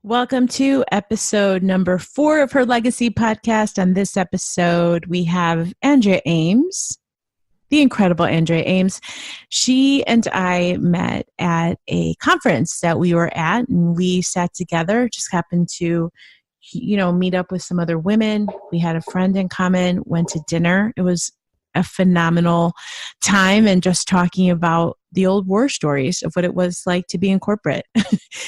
Welcome to episode number 4 of Her Legacy podcast. On this episode, we have Andrea Ames, the incredible Andrea Ames. She and I met at a conference that we were at, and we sat together, just happened to, meet up with some other women. We had a friend in common, went to dinner. It was a phenomenal time, and just talking about the old war stories of what it was like to be in corporate.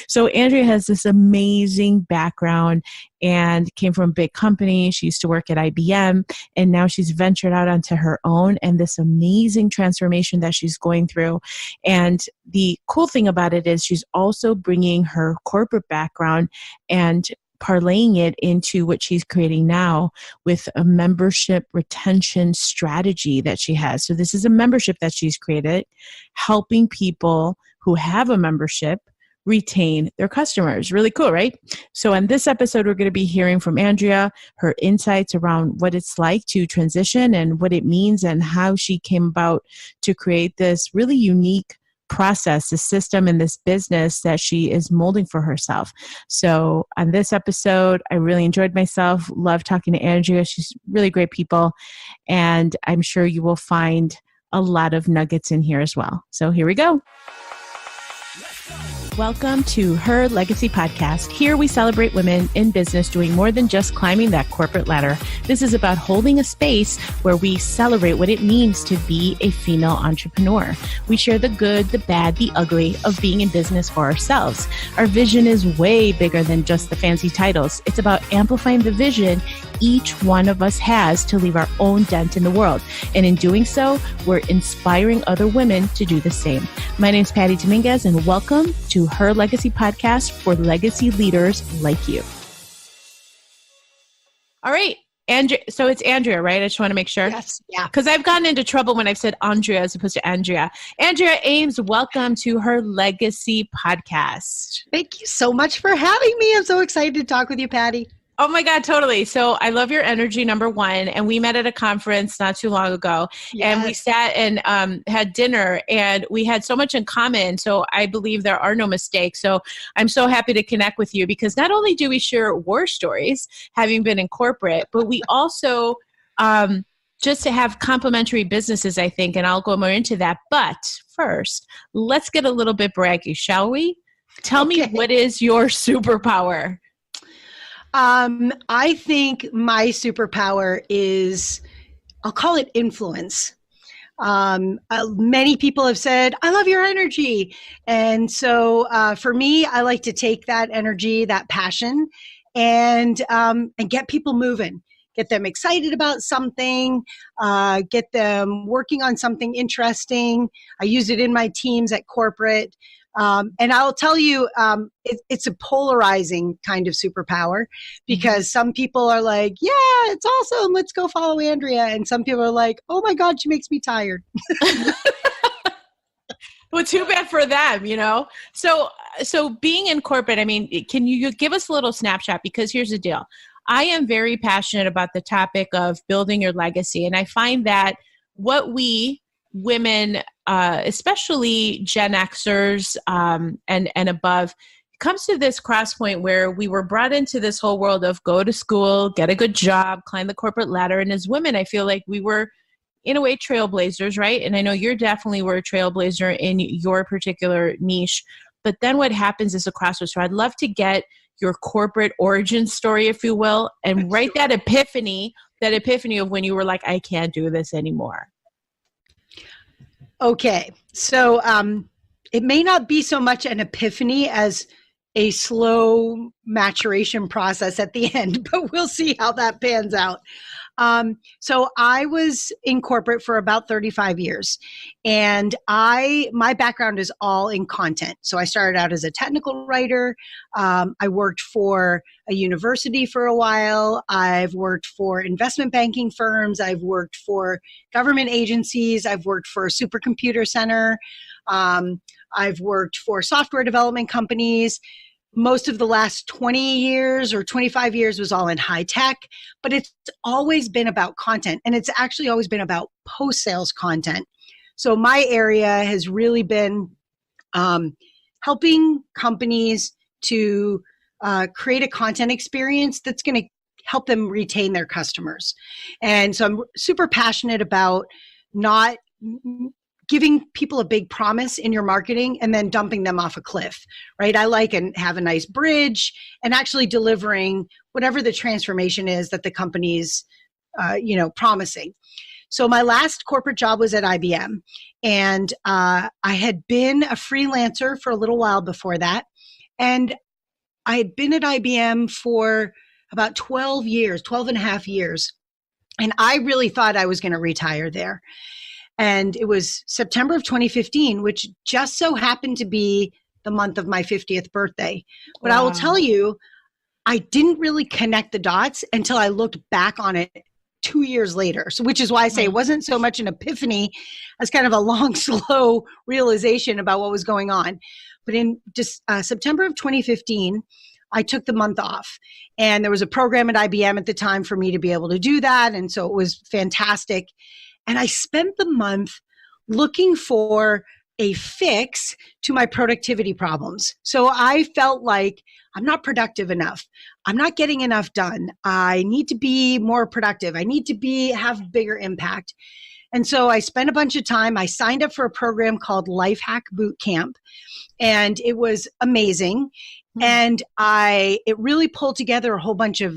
So Andrea has this amazing background and came from a big company. She used to work at IBM, and now she's ventured out onto her own and this amazing transformation that she's going through. And the cool thing about it is she's also bringing her corporate background and parlaying it into what she's creating now with a membership retention strategy that she has. So this is a membership that she's created, helping people who have a membership retain their customers. Really cool, right? So in this episode, we're going to be hearing from Andrea, her insights around what it's like to transition and what it means and how she came about to create this really unique process, the system, and this business that she is molding for herself. So on this episode, I really enjoyed myself, loved talking to Andrea. She's really great people, and I'm sure you will find a lot of nuggets in here as well. So here we go. Welcome to Her Legacy Podcast. Here we celebrate women in business doing more than just climbing that corporate ladder. This is about holding a space where we celebrate what it means to be a female entrepreneur. We share the good, the bad, the ugly of being in business for ourselves. Our vision is way bigger than just the fancy titles. It's about amplifying the vision each one of us has to leave our own dent in the world. And in doing so, we're inspiring other women to do the same. My name is Patty Dominguez, and welcome to Her Legacy Podcast for legacy leaders like you. All right, Andrea. So it's Andrea, right? I just want to make sure. Yes. Yeah. Because I've gotten into trouble when I've said Andrea as opposed to Andrea. Andrea Ames, welcome to Her Legacy Podcast. Thank you so much for having me. I'm so excited to talk with you, Patty. Oh my God, totally. So I love your energy, number one. And we met at a conference not too long ago. Yes. And we sat and had dinner, and we had so much in common. So I believe there are no mistakes. So I'm so happy to connect with you, because not only do we share war stories, having been in corporate, but we also just to have complementary businesses, I think, and I'll go more into that. But first, let's get a little bit braggy, shall we? Tell me, what is your superpower? I think my superpower is, I'll call it influence. Many people have said, I love your energy. And so for me, I like to take that energy, that passion, and get people moving, get them excited about something, get them working on something interesting. I use it in my teams at corporate. And I'll tell you, it's a polarizing kind of superpower, because some people are like, yeah, it's awesome, let's go follow Andrea. And some people are like, oh my God, she makes me tired. Well, too bad for them, So being in corporate, I mean, can you give us a little snapshot? Because here's the deal. I am very passionate about the topic of building your legacy. And I find that what we women, especially Gen Xers and above, comes to this cross point where we were brought into this whole world of go to school, get a good job, climb the corporate ladder. And as women, I feel like we were, in a way, trailblazers, right? And I know you definitely were a trailblazer in your particular niche. But then what happens is a crossroads. So I'd love to get your corporate origin story, if you will, and write that epiphany of when you were like, I can't do this anymore. Okay, so it may not be so much an epiphany as a slow maturation process at the end, but we'll see how that pans out. So I was in corporate for about 35 years, and my background is all in content. So I started out as a technical writer. I worked for a university for a while. I've worked for investment banking firms. I've worked for government agencies. I've worked for a supercomputer center. I've worked for software development companies. Most of the last 20 years or 25 years was all in high tech, but it's always been about content, and it's actually always been about post-sales content. So my area has really been helping companies to create a content experience that's going to help them retain their customers. And so I'm super passionate about not giving people a big promise in your marketing and then dumping them off a cliff, right? I like and have a nice bridge and actually delivering whatever the transformation is that the company's, promising. So my last corporate job was at IBM, and I had been a freelancer for a little while before that. And I had been at IBM for about 12 and a half years. And I really thought I was going to retire there. And it was September of 2015, which just so happened to be the month of my 50th birthday. But Wow. I will tell you, I didn't really connect the dots until I looked back on it 2 years later. So, which is why I say it wasn't so much an epiphany as kind of a long, slow realization about what was going on. But in just September of 2015, I took the month off, and there was a program at IBM at the time for me to be able to do that. And so it was fantastic. And I spent the month looking for a fix to my productivity problems. So I felt like I'm not productive enough. I'm not getting enough done. I need to be more productive. I need to have bigger impact. And so I spent a bunch of time. I signed up for a program called Life Hack Boot Camp, and it was amazing. And it really pulled together a whole bunch of,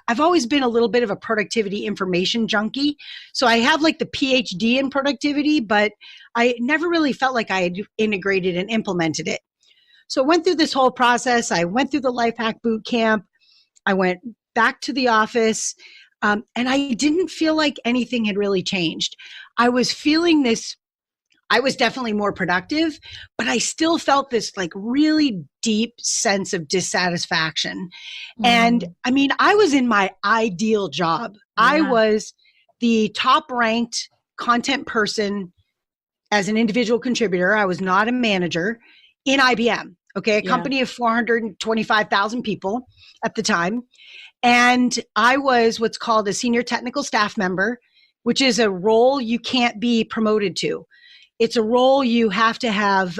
I've always been a little bit of a productivity information junkie. So I have like the PhD in productivity, but I never really felt like I had integrated and implemented it. So I went through this whole process. I went through the Life Hack Boot Camp. I went back to the office, and I didn't feel like anything had really changed. I was feeling this. I was definitely more productive, but I still felt this like really deep sense of dissatisfaction. And I mean, I was in my ideal job. Yeah. I was the top ranked content person as an individual contributor. I was not a manager in IBM, okay, a company of 425,000 people at the time. And I was what's called a senior technical staff member, which is a role you can't be promoted to. It's a role you have to have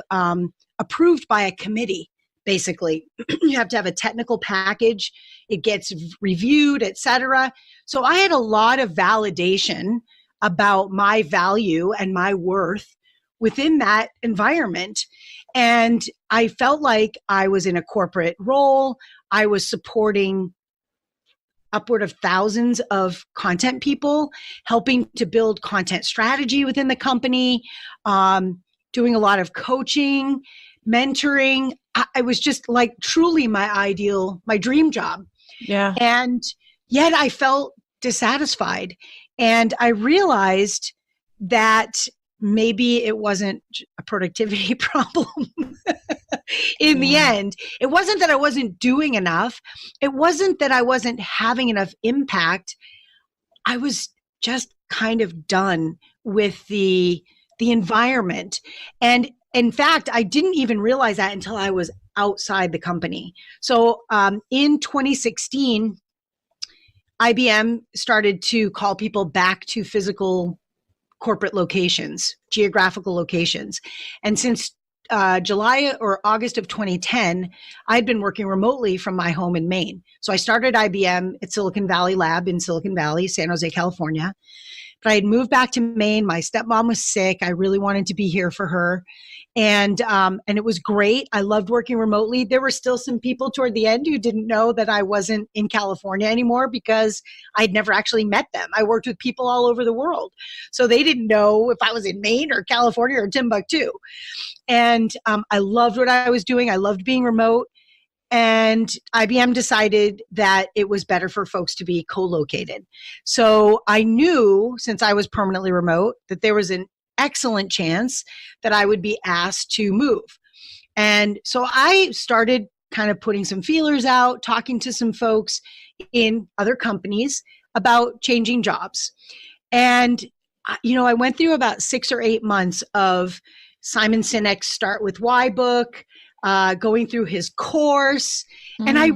approved by a committee, basically. You have to have a technical package. It gets reviewed, et cetera. So I had a lot of validation about my value and my worth within that environment. And I felt like I was in a corporate role. I was supporting upward of thousands of content people, helping to build content strategy within the company, doing a lot of coaching, mentoring. I was just like truly my dream job. Yeah. And yet I felt dissatisfied. And I realized that maybe it wasn't a productivity problem. In the end, it wasn't that I wasn't doing enough. It wasn't that I wasn't having enough impact. I was just kind of done with the environment. And in fact, I didn't even realize that until I was outside the company. So in 2016, IBM started to call people back to physical corporate locations, geographical locations. And since July or August of 2010, I'd been working remotely from my home in Maine. So I started IBM at Silicon Valley Lab in Silicon Valley, San Jose, California. But I had moved back to Maine. My stepmom was sick. I really wanted to be here for her. And it was great. I loved working remotely. There were still some people toward the end who didn't know that I wasn't in California anymore because I'd never actually met them. I worked with people all over the world. So they didn't know if I was in Maine or California or Timbuktu. And I loved what I was doing. I loved being remote. And IBM decided that it was better for folks to be co-located. So I knew, since I was permanently remote, that there was an excellent chance that I would be asked to move. And so I started kind of putting some feelers out, talking to some folks in other companies about changing jobs. And, I went through about 6 or 8 months of Simon Sinek's Start With Why book, going through his course. And I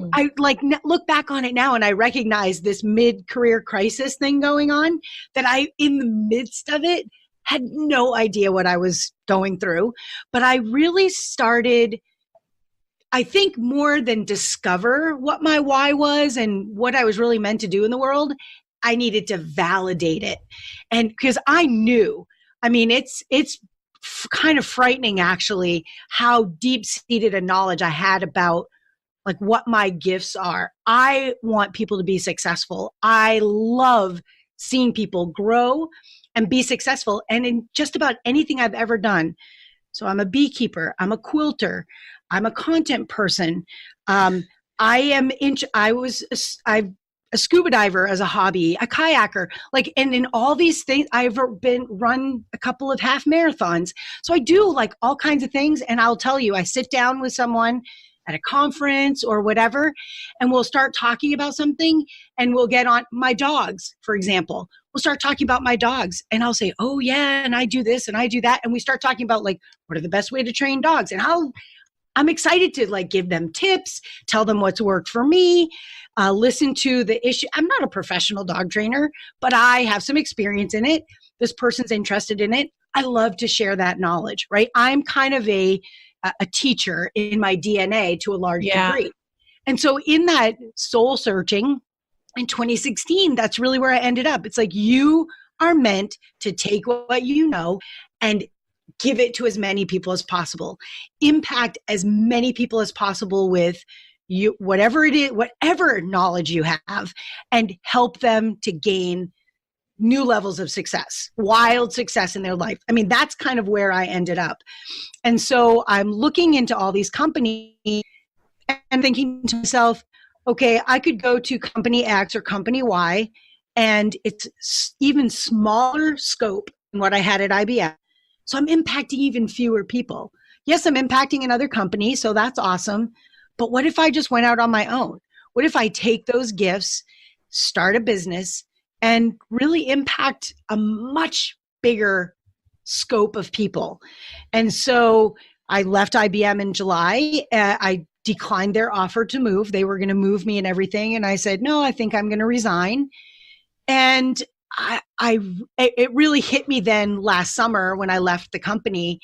look back on it now and I recognize this mid-career crisis thing going on, that I, in the midst of it, had no idea what I was going through. But I really started I think more than discover what my why was and what I was really meant to do in the world, I needed to validate it. And because I knew, I mean, it's kind of frightening actually how deep seated a knowledge I had about like what my gifts are. I want people to be successful. I love seeing people grow and be successful, and in just about anything I've ever done. So I'm a beekeeper, I'm a quilter, I'm a content person. I'm a scuba diver as a hobby, a kayaker, like, and in all these things, I've run a couple of half marathons. So I do like all kinds of things. And I'll tell you, I sit down with someone at a conference or whatever, and we'll start talking about something, and we'll get on my dogs, for example. We'll start talking about my dogs, and I'll say, oh yeah, and I do this and I do that. And we start talking about like, what are the best way to train dogs and how I'm excited to like give them tips, tell them what's worked for me, listen to the issue. I'm not a professional dog trainer, but I have some experience in it. This person's interested in it. I love to share that knowledge, right? I'm kind of a teacher in my DNA to a large degree. And so in that soul searching in 2016, that's really where I ended up. It's like you are meant to take what you know and give it to as many people as possible, impact as many people as possible with you, whatever it is, whatever knowledge you have, and help them to gain new levels of success, wild success in their life. I mean, that's kind of where I ended up. And so I'm looking into all these companies and thinking to myself, okay, I could go to company X or company Y, and it's even smaller scope than what I had at IBM. So I'm impacting even fewer people. Yes, I'm impacting another company, so that's awesome. But what if I just went out on my own? What if I take those gifts, start a business, and really impact a much bigger scope of people? And so I left IBM in July. I declined their offer to move. They were going to move me and everything. And I said, no, I think I'm going to resign. And it really hit me then last summer when I left the company.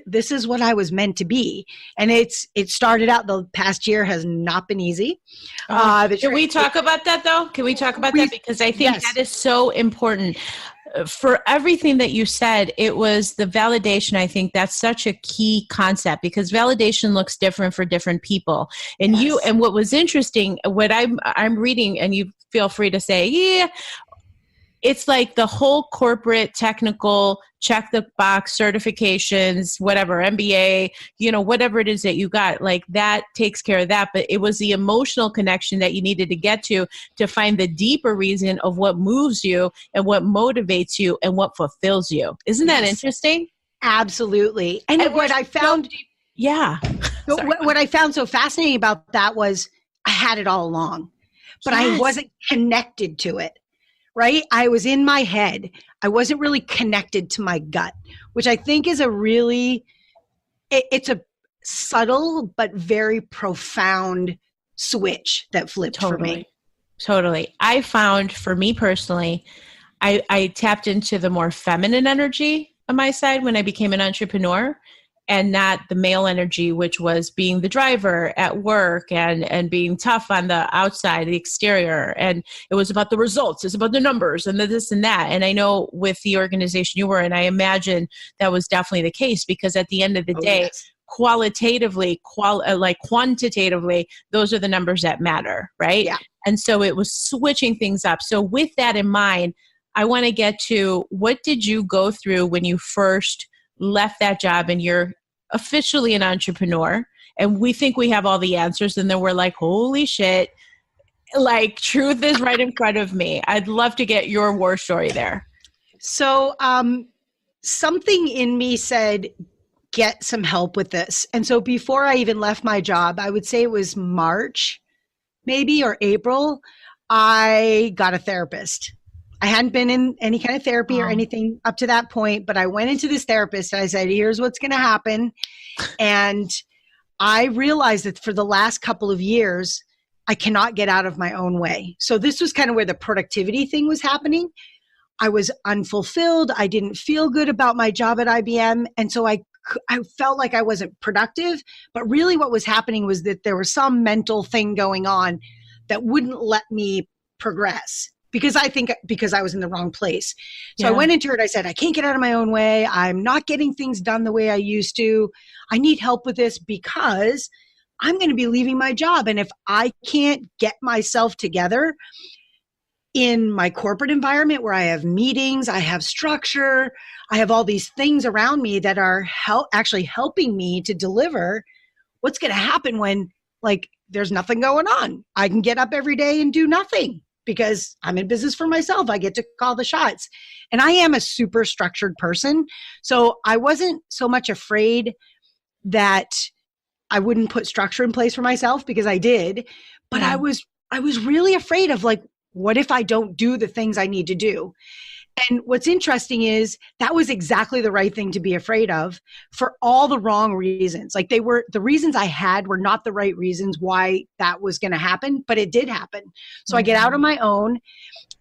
This is what I was meant to be. And it started out, the past year has not been easy. Can we talk about that though? Can we talk about that? Because I think that is so important. For everything that you said, it was the validation. I think that's such a key concept because validation looks different for different people. And and what was interesting, what I'm reading, and you feel free to say, yeah, it's like the whole corporate technical check the box certifications, whatever, MBA, whatever it is that you got, like that takes care of that. But it was the emotional connection that you needed to get to find the deeper reason of what moves you and what motivates you and what fulfills you. Isn't that interesting? Absolutely. And what I found, what I found so fascinating about that was I had it all along, but I wasn't connected to it. Right? I was in my head. I wasn't really connected to my gut, which I think is it's a subtle but very profound switch that flipped for me. Totally. I found for me personally, I tapped into the more feminine energy on my side when I became an entrepreneur, and not the male energy, which was being the driver at work and being tough on the outside, the exterior. And it was about the results. It's about the numbers and the this and that. And I know with the organization you were in, I imagine that was definitely the case because at the end of the day, qualitatively, quantitatively, those are the numbers that matter, right? Yeah. And so it was switching things up. So with that in mind, I want to get to what did you go through when you first left that job and you're officially an entrepreneur, and we think we have all the answers, and then we're like, holy shit, like truth is right in front of me. I'd love to get your war story there. So something in me said, get some help with this. And so before I even left my job, I would say it was March, maybe, or April, I got a therapist. I hadn't been in any kind of therapy or anything up to that point, but I went into this therapist and I said, here's what's going to happen. And I realized that for the last couple of years, I cannot get out of my own way. So this was kind of where the productivity thing was happening. I was unfulfilled. I didn't feel good about my job at IBM. And so I I felt like I wasn't productive, but really what was happening was that there was some mental thing going on that wouldn't let me progress because I was in the wrong place. So I went into it. I said, I can't get out of my own way. I'm not getting things done the way I used to. I need help with this because I'm going to be leaving my job. And if I can't get myself together in my corporate environment where I have meetings, I have structure, I have all these things around me that are actually helping me to deliver, what's going to happen when like there's nothing going on? I can get up every day and do nothing because I'm in business for myself. I get to call the shots. And I am a super structured person. So I wasn't so much afraid that I wouldn't put structure in place for myself because I did, but I was really afraid of like, what if I don't do the things I need to do? And what's interesting is that was exactly the right thing to be afraid of for all the wrong reasons. Like the reasons I had were not the right reasons why that was going to happen, but it did happen. So I get out on my own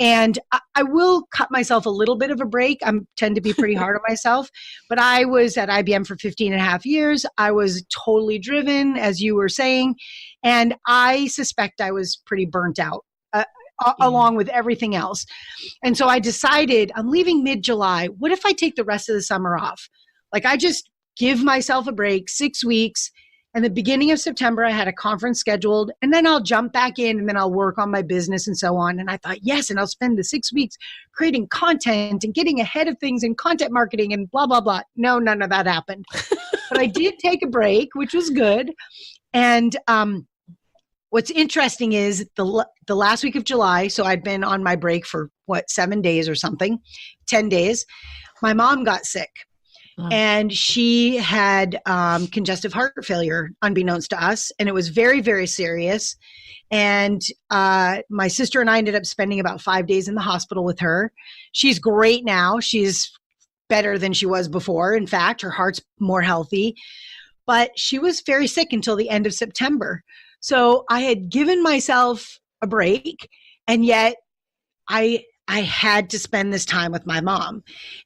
and I will cut myself a little bit of a break. I tend to be pretty hard on myself, but I was at IBM for 15 and a half years. I was totally driven, as you were saying, and I suspect I was pretty burnt out. Along with everything else. And so I decided I'm leaving mid-July. What if I take the rest of the summer off? Like I just give myself a break, 6 weeks. And the beginning of September, I had a conference scheduled and then I'll jump back in and then I'll work on my business and so on. And I thought, yes, and I'll spend the 6 weeks creating content and getting ahead of things in content marketing and blah, blah, blah. No, none of that happened. But I did take a break, which was good. And, what's interesting is the last week of July, so I'd been on my break for 7 days or something, 10 days, my mom got sick. And she had congestive heart failure, unbeknownst to us. And it was very, very serious. And my sister and I ended up spending about 5 days in the hospital with her. She's great now. She's better than she was before. In fact, her heart's more healthy. But she was very sick until the end of September. So I had given myself a break, and yet I had to spend this time with my mom.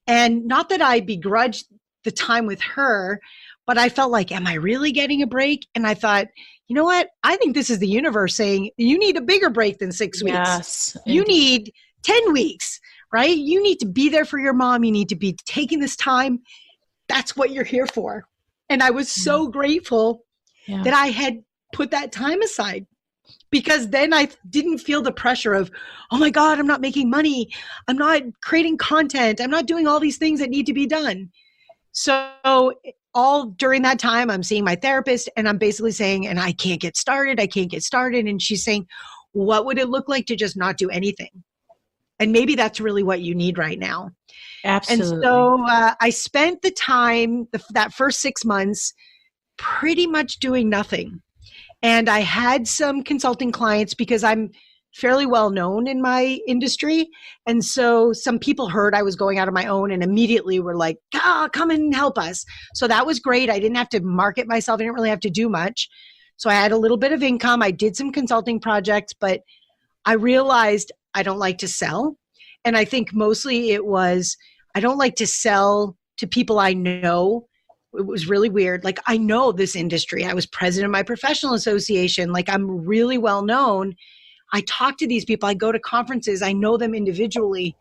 And not that I begrudged the time with her, but I felt like, am I really getting a break? And I thought, you know what? I think this is the universe saying, you need a bigger break than 6 weeks. Yes. You need 10 weeks, right? You need to be there for your mom. You need to be taking this time. That's what you're here for. And I was so grateful that I had put that time aside, because then I didn't feel the pressure of, oh my God, I'm not making money. I'm not creating content. I'm not doing all these things that need to be done. So all during that time, I'm seeing my therapist and I'm basically saying, and I can't get started. I can't get started. And she's saying, what would it look like to just not do anything? And maybe that's really what you need right now. Absolutely. And so I spent the time, that first 6 months, pretty much doing nothing. And I had some consulting clients because I'm fairly well known in my industry. And so some people heard I was going out on my own and immediately were like, come and help us. So that was great. I didn't have to market myself. I didn't really have to do much. So I had a little bit of income. I did some consulting projects, but I realized I don't like to sell. And I think mostly it was, I don't like to sell to people I know. It was really weird. Like, I know this industry. I was president of my professional association. Like, I'm really well known. I talk to these people. I go to conferences. I know them individually.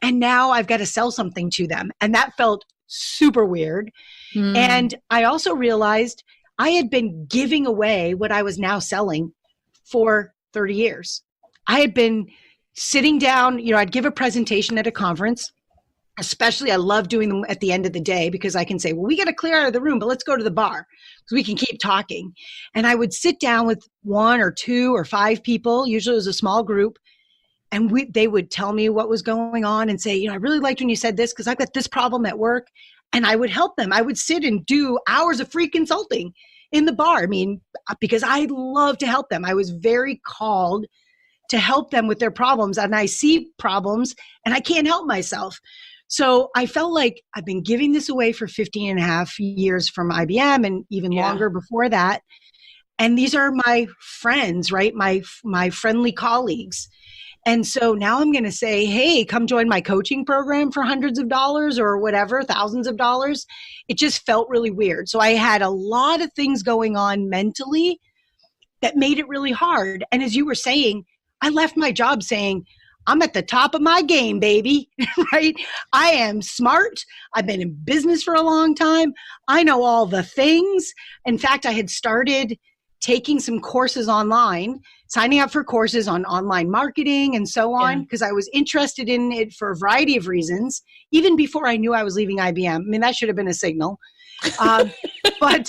And now I've got to sell something to them. And that felt super weird. And I also realized I had been giving away what I was now selling for 30 years. I had been sitting down, I'd give a presentation at a conference. Especially, I love doing them at the end of the day because I can say, well, we got to clear out of the room, but let's go to the bar so we can keep talking. And I would sit down with 1 or 2 or 5 people. Usually it was a small group. And they would tell me what was going on and say, I really liked when you said this because I've got this problem at work. And I would help them. I would sit and do hours of free consulting in the bar. I mean, because I love to help them. I was very called to help them with their problems. And I see problems and I can't help myself. So I felt like I've been giving this away for 15 and a half years from IBM and even longer before that. And these are my friends, right? My friendly colleagues. And so now I'm going to say, hey, come join my coaching program for hundreds of dollars or whatever, thousands of dollars. It just felt really weird. So I had a lot of things going on mentally that made it really hard. And as you were saying, I left my job saying, I'm at the top of my game, baby, right? I am smart. I've been in business for a long time. I know all the things. In fact, I had started taking some courses online, signing up for courses on online marketing and so on, because I was interested in it for a variety of reasons, even before I knew I was leaving IBM. I mean, that should have been a signal. But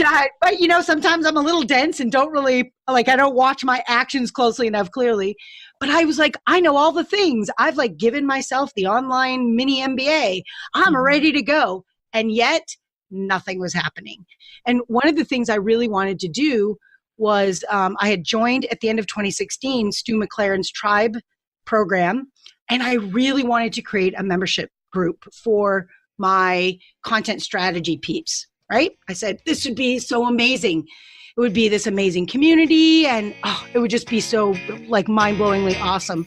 you know, sometimes I'm a little dense and don't really, I don't watch my actions closely enough, clearly. But I was like, I know all the things. I've given myself the online mini MBA. I'm ready to go. And yet nothing was happening. And one of the things I really wanted to do was I had joined at the end of 2016 Stu McLaren's Tribe program, and I really wanted to create a membership group for my content strategy peeps, right? I said, this would be so amazing. It would be this amazing community, and it would just be so mind-blowingly awesome.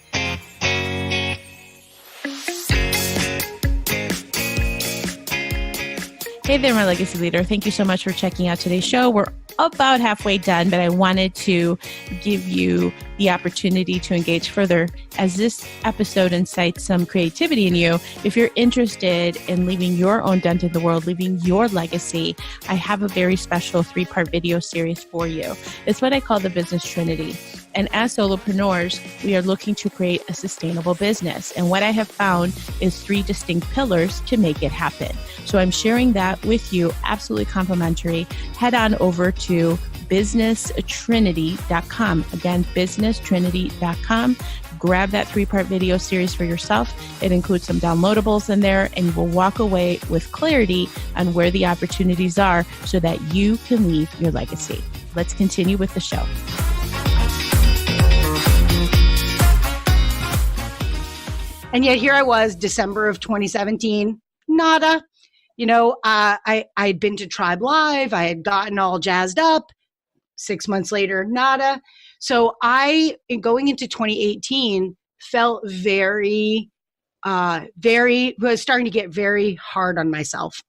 Hey there, my legacy leader. Thank you so much for checking out today's show. We're about halfway done, but I wanted to give you the opportunity to engage further as this episode incites some creativity in you. If you're interested in leaving your own dent in the world, leaving your legacy, I have a very special 3-part video series for you. It's what I call the Business Trinity. And as solopreneurs, we are looking to create a sustainable business. And what I have found is 3 distinct pillars to make it happen. So I'm sharing that with you, absolutely complimentary. Head on over to businesstrinity.com. Again, businesstrinity.com. Grab that 3-part video series for yourself. It includes some downloadables in there, and you will walk away with clarity on where the opportunities are so that you can leave your legacy. Let's continue with the show. And yet here I was, December of 2017, nada. You know, I'd been to Tribe Live. I had gotten all jazzed up. 6 months later, nada. So going into 2018, felt was starting to get very hard on myself.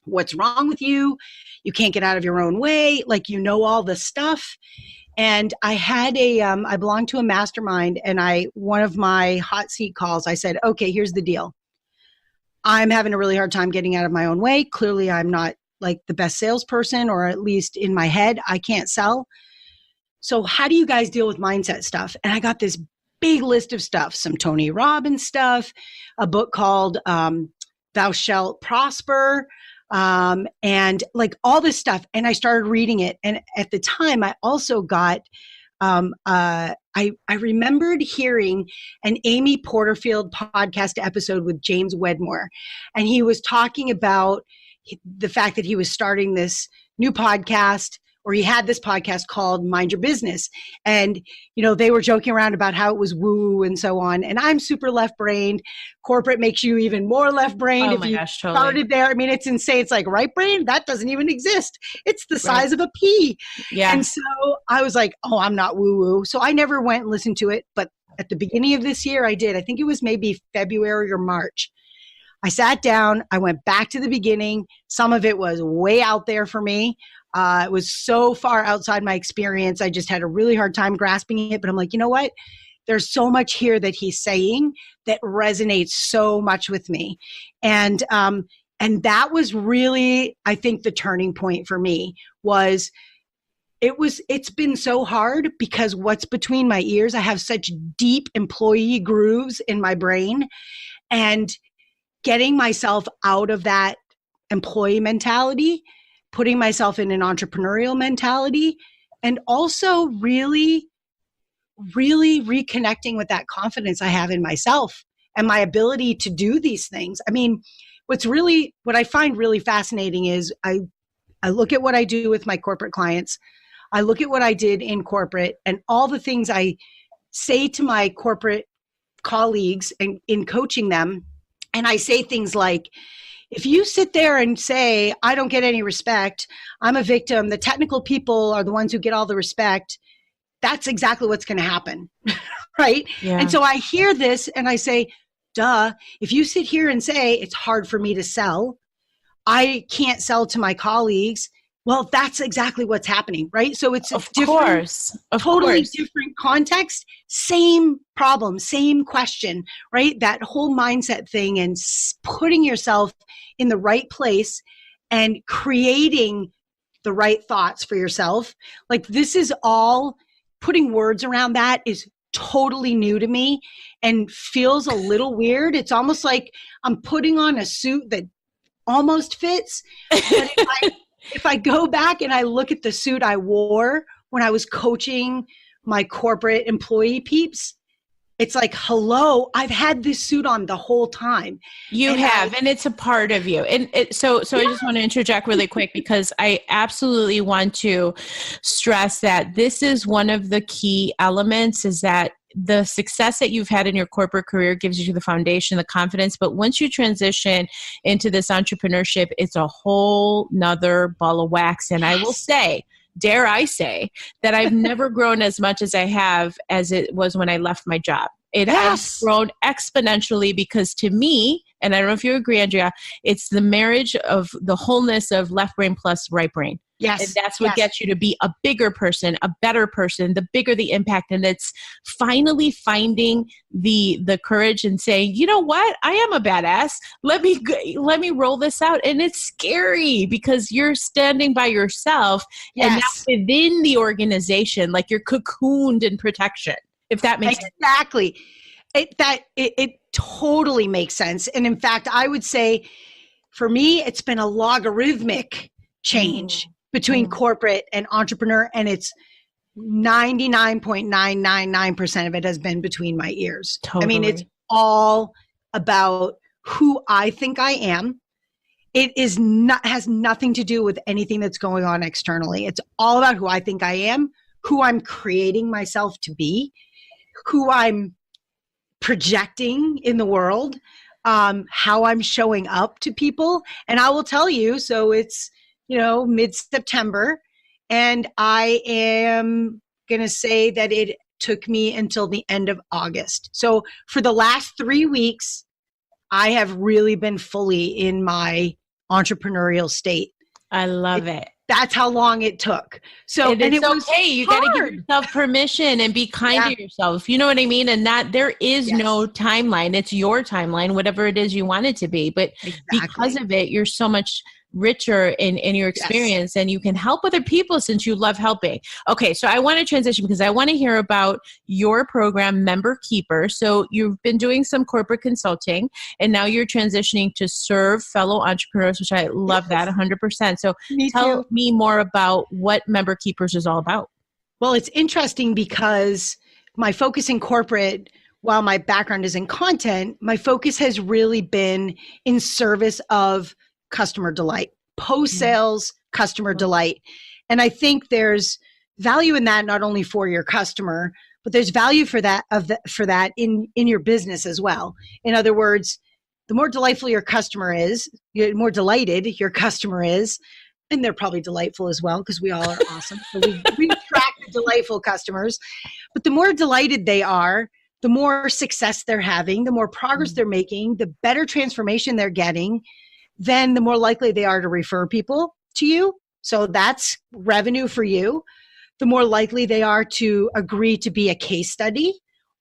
What's wrong with you? You can't get out of your own way. All the stuff. And I had I belonged to a mastermind, and one of my hot seat calls, I said, okay, here's the deal. I'm having a really hard time getting out of my own way. Clearly, I'm not the best salesperson, or at least in my head, I can't sell. So how do you guys deal with mindset stuff? And I got this big list of stuff, some Tony Robbins stuff, a book called Thou Shalt Prosper, and all this stuff. And I started reading it. And at the time, I also got, I remembered hearing an Amy Porterfield podcast episode with James Wedmore. And he was talking about the fact that he was starting this new podcast, or he had this podcast called Mind Your Business. And, they were joking around about how it was woo and so on. And I'm super left-brained. Corporate makes you even more left-brained if you started there. I mean, it's insane. It's like right brain, that doesn't even exist. It's the size of a pea. Yeah. And so I was like, oh, I'm not woo-woo. So I never went and listened to it. But at the beginning of this year, I did. I think it was maybe February or March. I sat down. I went back to the beginning. Some of it was way out there for me. It was so far outside my experience. I just had a really hard time grasping it. But I'm like, you know what? There's so much here that he's saying that resonates so much with me. And that was really, I think, the turning point for me was it's been so hard because what's between my ears, I have such deep employee grooves in my brain, and getting myself out of that employee mentality, putting myself in an entrepreneurial mentality, and also really, really reconnecting with that confidence I have in myself and my ability to do these things. I mean, what I find really fascinating is I look at what I do with my corporate clients. I look at what I did in corporate and all the things I say to my corporate colleagues and in coaching them. And I say things like, if you sit there and say, I don't get any respect, I'm a victim, the technical people are the ones who get all the respect, that's exactly what's going to happen, right? Yeah. And so I hear this and I say, duh, if you sit here and say it's hard for me to sell, I can't sell to my colleagues. Well, that's exactly what's happening, right? So it's a Of different, course. Of totally course. different context, same problem, same question, right? That whole mindset thing and putting yourself in the right place and creating the right thoughts for yourself. Like this is all, putting words around that is totally new to me and feels a little weird. It's almost like I'm putting on a suit that almost fits. But if I go back and I look at the suit I wore when I was coaching my corporate employee peeps, it's like, hello, I've had this suit on the whole time. You have, and it's a part of you. And so I just want to interject really quick because I absolutely want to stress that this is one of the key elements, is that the success that you've had in your corporate career gives you the foundation, the confidence. But once you transition into this entrepreneurship, it's a whole nother ball of wax. And I will say, dare I say, that I've never grown as much as I have as it was when I left my job. It has grown exponentially because to me, and I don't know if you agree, Andrea, it's the marriage of the wholeness of left brain plus right brain. Yes. And that's what gets you to be a bigger person, a better person, the bigger the impact. And it's finally finding the courage and saying, you know what? I am a badass. Let me roll this out. And it's scary because you're standing by yourself and not within the organization, like you're cocooned in protection, if that makes sense. Exactly. It totally makes sense. And in fact, I would say for me, it's been a logarithmic change between corporate and entrepreneur, and it's 99.999% of it has been between my ears. Totally. I mean, it's all about who I think I am. It is not, has nothing to do with anything that's going on externally. It's all about who I think I am, who I'm creating myself to be, who I'm projecting in the world, how I'm showing up to people. And I will tell you, so it's, mid-September, and I am going to say that it took me until the end of August. So for the last 3 weeks, I have really been fully in my entrepreneurial state. I love it. That's how long it took. So and it's okay. You got to give yourself permission and be kind to yourself. You know what I mean? And that there is no timeline. It's your timeline, whatever it is you want it to be. But because of it, you're so much richer in your experience and you can help other people since you love helping. Okay, so I want to transition because I want to hear about your program, Member Keeper. So you've been doing some corporate consulting and now you're transitioning to serve fellow entrepreneurs, which I love that 100%. So tell me more about what Member Keepers is all about. Well, it's interesting because my focus in corporate, while my background is in content, my focus has really been in service of customer delight, post-sales customer delight. And I think there's value in that, not only for your customer, but there's value for that in your business as well. In other words, the more delightful your customer is, the more delighted your customer is, and they're probably delightful as well because we all are awesome. So we attract the delightful customers. But the more delighted they are, the more success they're having, the more progress they're making, the better transformation they're getting, then the more likely they are to refer people to you. So that's revenue for you. The more likely they are to agree to be a case study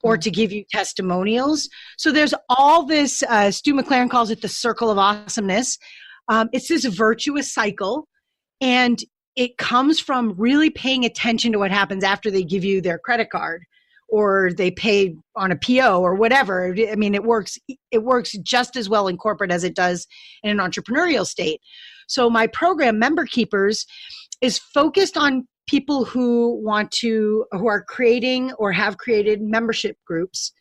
or to give you testimonials. So there's all this, Stu McLaren calls it the circle of awesomeness. It's this virtuous cycle, and it comes from really paying attention to what happens after they give you their credit card or they pay on a PO or whatever. I mean, it works just as well in corporate as it does in an entrepreneurial state. So my program, Member Keepers, is focused on people who are creating or have created membership groups.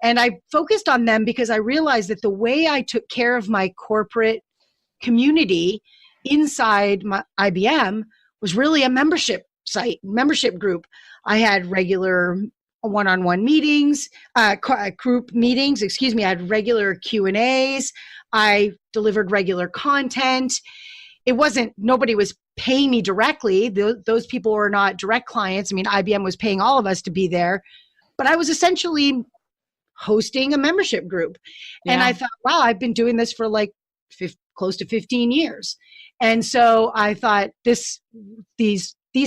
And I focused on them because I realized that the way I took care of my corporate community inside my IBM was really a membership group. I had regular one-on-one meetings, group meetings, I had regular Q&As. I delivered regular content. Nobody was paying me directly. Those people were not direct clients. I mean, IBM was paying all of us to be there, but I was essentially hosting a membership group. And I thought, wow, I've been doing this for like close to 15 years. And so I thought these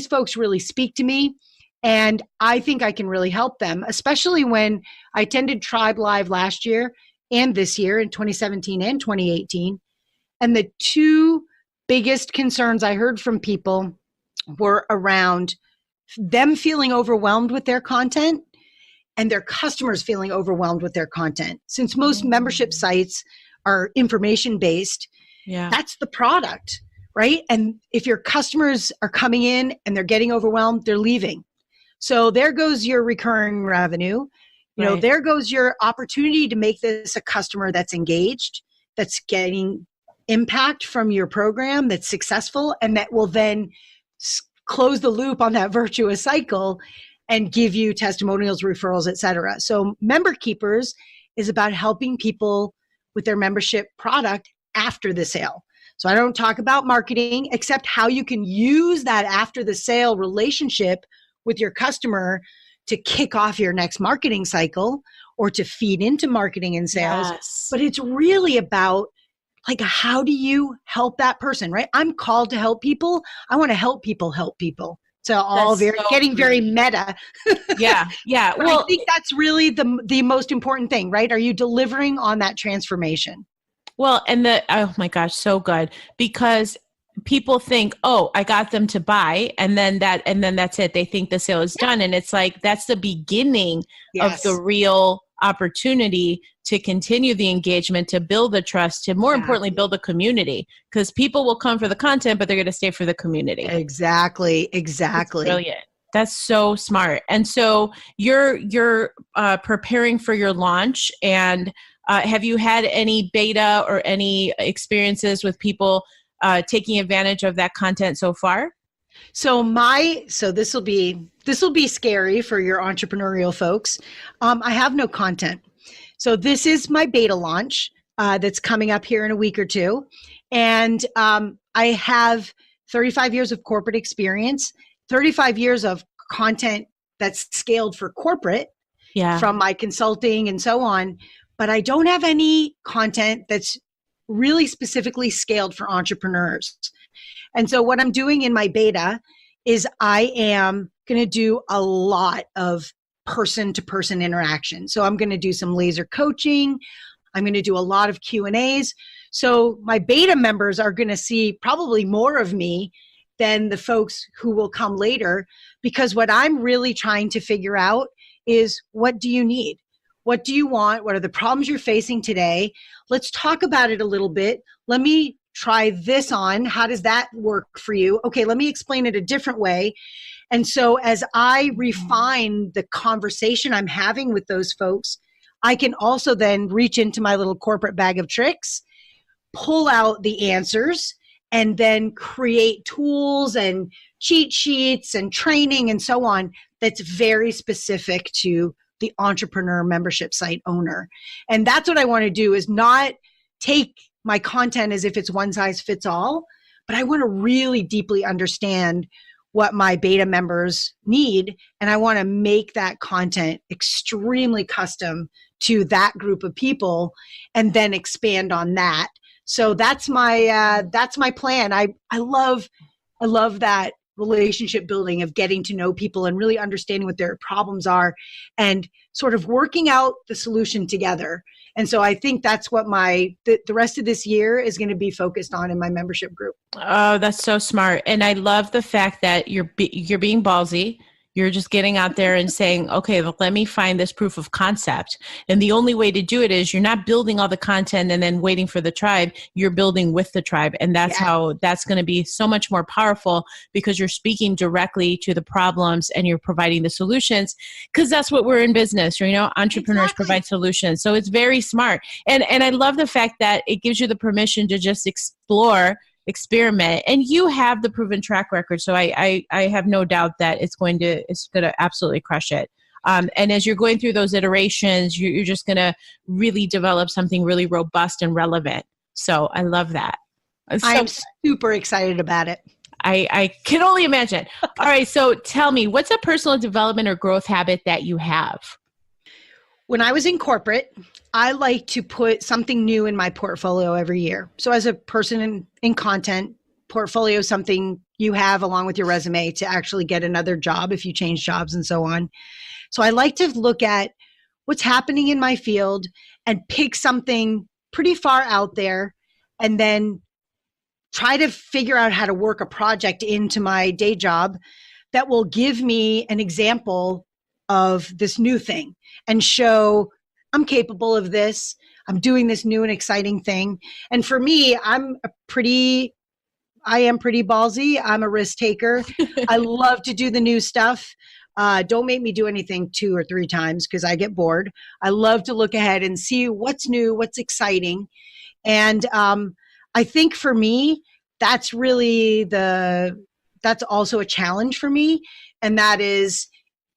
folks really speak to me. And I think I can really help them, especially when I attended Tribe Live last year and this year in 2017 and 2018. And the two biggest concerns I heard from people were around them feeling overwhelmed with their content and their customers feeling overwhelmed with their content. Since most membership sites are information based, that's the product, right? And if your customers are coming in and they're getting overwhelmed, they're leaving. So there goes your recurring revenue. You know, there goes your opportunity to make this a customer that's engaged, that's getting impact from your program, that's successful, and that will then close the loop on that virtuous cycle and give you testimonials, referrals, et cetera. So Member Keepers is about helping people with their membership product after the sale. So I don't talk about marketing, except how you can use that after the sale relationship with your customer to kick off your next marketing cycle or to feed into marketing and sales. But it's really about, like, how do you help that person, right? I'm called to help people. I want to help people help people. So all getting very meta. Yeah. Well, I think that's really the most important thing, right? Are you delivering on that transformation? Well, and oh my gosh, so good, because people think, oh, I got them to buy, and then that's it. They think the sale is done. And it's like, that's the beginning of the real opportunity to continue the engagement, to build the trust, to more importantly, build a community, because people will come for the content, but they're going to stay for the community. Exactly. That's brilliant. That's so smart. And so you're preparing for your launch, and have you had any beta or any experiences with people taking advantage of that content so far? So this will be scary for your entrepreneurial folks. I have no content. So this is my beta launch that's coming up here in a week or two. And I have 35 years of corporate experience, 35 years of content that's scaled for corporate from my consulting and so on. But I don't have any content that's really specifically scaled for entrepreneurs. And so what I'm doing in my beta is I am going to do a lot of person-to-person interaction. So I'm going to do some laser coaching. I'm going to do a lot of Q&As. So my beta members are going to see probably more of me than the folks who will come later, because what I'm really trying to figure out is, what do you need? What do you want? What are the problems you're facing today? Let's talk about it a little bit. Let me try this on. How does that work for you? Okay, let me explain it a different way. And so as I refine the conversation I'm having with those folks, I can also then reach into my little corporate bag of tricks, pull out the answers, and then create tools and cheat sheets and training and so on that's very specific to the entrepreneur membership site owner. And that's what I want to do, is not take my content as if it's one size fits all, but I want to really deeply understand what my beta members need. And I want to make that content extremely custom to that group of people and then expand on that. So that's my plan. I love that relationship building of getting to know people and really understanding what their problems are and sort of working out the solution together. And so I think that's what the rest of this year is going to be focused on in my membership group. Oh, that's so smart. And I love the fact that you're being ballsy. You're just getting out there and saying, okay, well, let me find this proof of concept. And the only way to do it is you're not building all the content and then waiting for the tribe. You're building with the tribe. And that's how that's going to be so much more powerful, because you're speaking directly to the problems and you're providing the solutions, because that's what we're in business. You know, entrepreneurs provide solutions. So it's very smart. And I love the fact that it gives you the permission to just experiment, and you have the proven track record. So I have no doubt that it's going to absolutely crush it. And as you're going through those iterations, you're just going to really develop something really robust and relevant. So I love that. I'm super excited about it. I can only imagine. All right. So tell me, what's a personal development or growth habit that you have? When I was in corporate, I like to put something new in my portfolio every year. So as a person in content, portfolio is something you have along with your resume to actually get another job if you change jobs and so on. So I like to look at what's happening in my field and pick something pretty far out there and then try to figure out how to work a project into my day job that will give me an example of this new thing and show I'm capable of this. I'm doing this new and exciting thing. And for me, I am pretty ballsy. I'm a risk taker. I love to do the new stuff. Don't make me do anything 2 or 3 times because I get bored. I love to look ahead and see what's new, what's exciting. And I think for me, that's also a challenge for me. And that is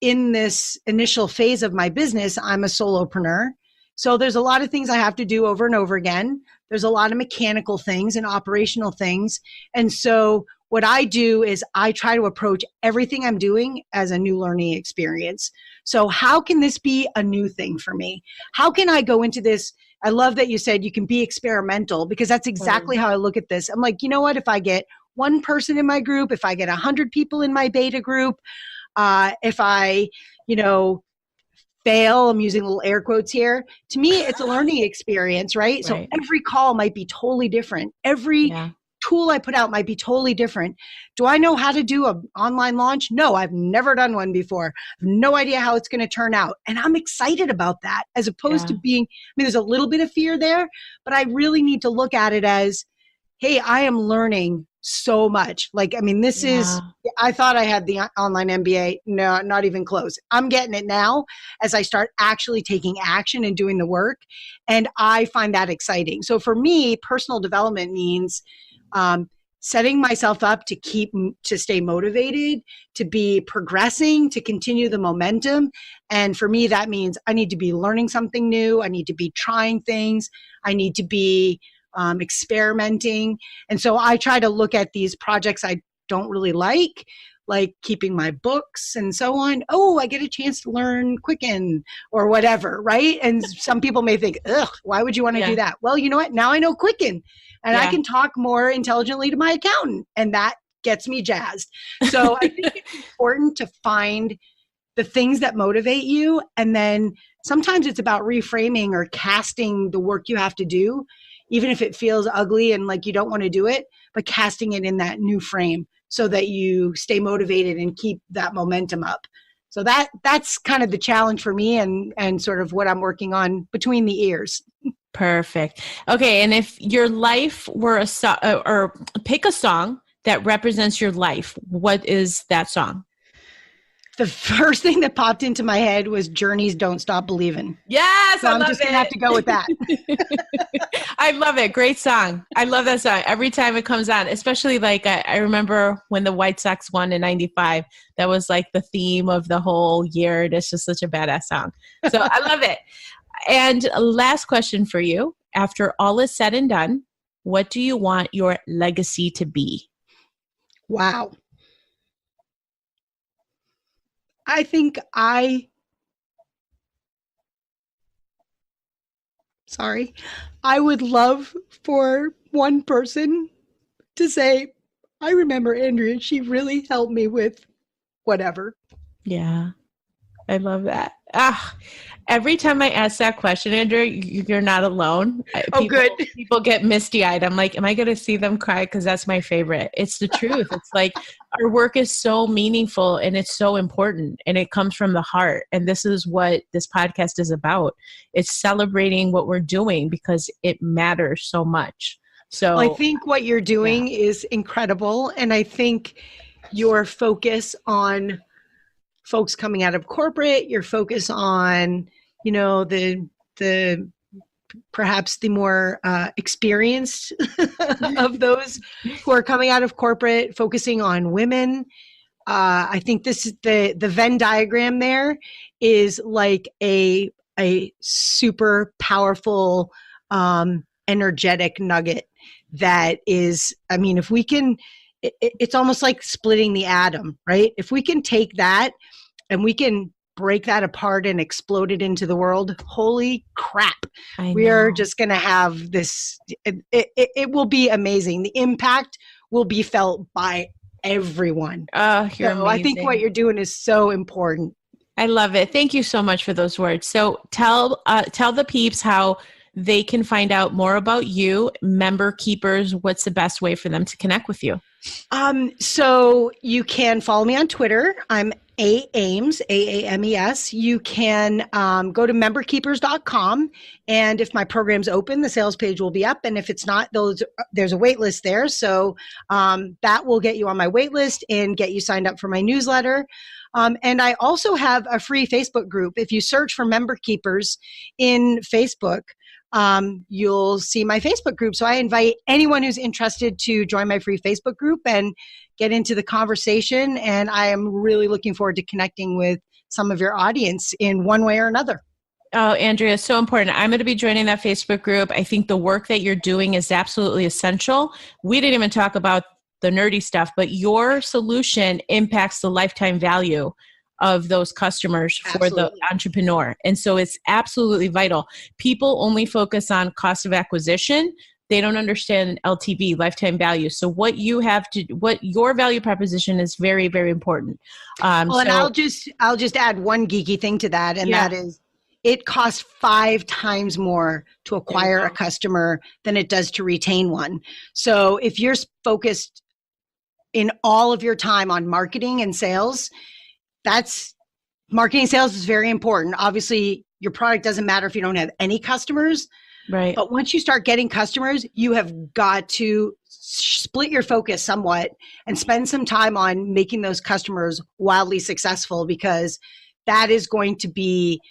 in this initial phase of my business, I'm a solopreneur. So there's a lot of things I have to do over and over again. There's a lot of mechanical things and operational things. And so what I do is I try to approach everything I'm doing as a new learning experience. So how can this be a new thing for me? How can I go into this? I love that you said you can be experimental because that's exactly how I look at this. I'm like, you know what? If I get one person in my group, if I get 100 people in my beta group, if I, fail, I'm using little air quotes here. To me, it's a learning experience, right? So every call might be totally different. Every tool I put out might be totally different. Do I know how to do an online launch? No, I've never done one before. I have no idea how it's going to turn out. And I'm excited about that as opposed to there's a little bit of fear there, but I really need to look at it as, hey, I am learning so much. I thought I had the online MBA. No, not even close. I'm getting it now as I start actually taking action and doing the work. And I find that exciting. So for me, personal development means setting myself up to stay motivated, to be progressing, to continue the momentum. And for me, that means I need to be learning something new. I need to be trying things. I need to be experimenting. And so I try to look at these projects I don't really like keeping my books and so on. Oh, I get a chance to learn Quicken or whatever, right? And some people may think, ugh, why would you want to do that? Well, you know what? Now I know Quicken and I can talk more intelligently to my accountant, and that gets me jazzed. So I think it's important to find the things that motivate you. And then sometimes it's about reframing or casting the work you have to do, even if it feels ugly and like you don't want to do it, but casting it in that new frame so that you stay motivated and keep that momentum up. So that's kind of the challenge for me and sort of what I'm working on between the ears. Perfect. Okay. And if your life were a song, or pick a song that represents your life, what is that song? The first thing that popped into my head was Journey's Don't Stop Believin'. Yes, so I'm just going to have to go with that. I love it. Great song. I love that song. Every time it comes on, especially I remember when the White Sox won in 95, that was like the theme of the whole year. It's just such a badass song. So I love it. And last question for you. After all is said and done, what do you want your legacy to be? Wow. I think I would love for one person to say, I remember Andrea, she really helped me with whatever. Yeah, I love that. Every time I ask that question, Andrea, you're not alone. Good. People get misty-eyed. I'm like, am I going to see them cry? Because that's my favorite. It's the truth. It's like our work is so meaningful and it's so important and it comes from the heart. And this is what this podcast is about. It's celebrating what we're doing because it matters so much. So I think what you're doing is incredible. And I think your focus on folks coming out of corporate, your focus on, the perhaps the more experienced of those who are coming out of corporate, focusing on women. I think this is the Venn diagram there is like a super powerful, energetic nugget that is, if we can it's almost like splitting the atom, right? If we can take that and we can break that apart and explode it into the world, holy crap. We are just going to have this, it will be amazing. The impact will be felt by everyone. Oh, you're amazing. I think what you're doing is so important. I love it. Thank you so much for those words. So tell the peeps how they can find out more about you, member keepers. What's the best way for them to connect with you? So you can follow me on Twitter. I'm Ames, Aames. You can go to memberkeepers.com. And if my program's open, the sales page will be up. And if it's not, there's a wait list there. So that will get you on my wait list and get you signed up for my newsletter. And I also have a free Facebook group. If you search for Member Keepers in Facebook, you'll see my Facebook group. So I invite anyone who's interested to join my free Facebook group and get into the conversation. And I am really looking forward to connecting with some of your audience in one way or another. Oh, Andrea, so important. I'm going to be joining that Facebook group. I think the work that you're doing is absolutely essential. We didn't even talk about the nerdy stuff, but your solution impacts the lifetime value of those customers for the entrepreneur. And so it's absolutely vital. People only focus on cost of acquisition. They don't understand LTV, lifetime value. So what your value proposition is very, very important. And I'll just add one geeky thing to that. And that is, it costs 5 times more to acquire a customer than it does to retain one. So if you're focused in all of your time on marketing and sales, marketing sales is very important. Obviously, your product doesn't matter if you don't have any customers. Right. But once you start getting customers, you have got to split your focus somewhat and spend some time on making those customers wildly successful, because that is going to be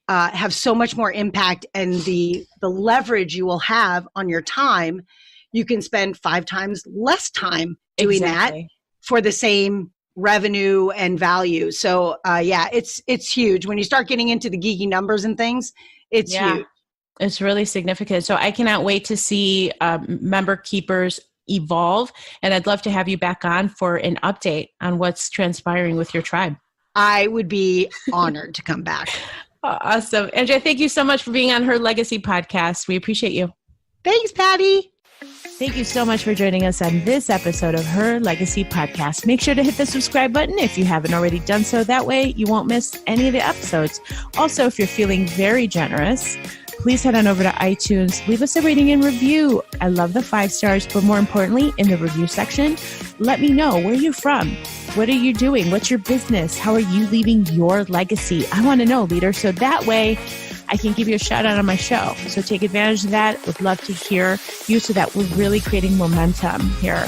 have so much more impact, and the leverage you will have on your time. You can spend 5 times less time doing that for the same revenue and value. So it's huge. When you start getting into the geeky numbers and things, it's huge. It's really significant. So I cannot wait to see Member Keepers evolve. And I'd love to have you back on for an update on what's transpiring with your tribe. I would be honored to come back. Awesome. Andrea, thank you so much for being on Her Legacy podcast. We appreciate you. Thanks, Patty. Thank you so much for joining us on this episode of Her Legacy Podcast. Make sure to hit the subscribe button if you haven't already done so. That way you won't miss any of the episodes. Also, if you're feeling very generous, please head on over to iTunes. Leave us a rating and review. I love the 5 stars, but more importantly, in the review section, let me know where you're from. What are you doing? What's your business? How are you leaving your legacy? I want to know, leader. So that way I can give you a shout out on my show. So take advantage of that. Would love to hear you so that we're really creating momentum here.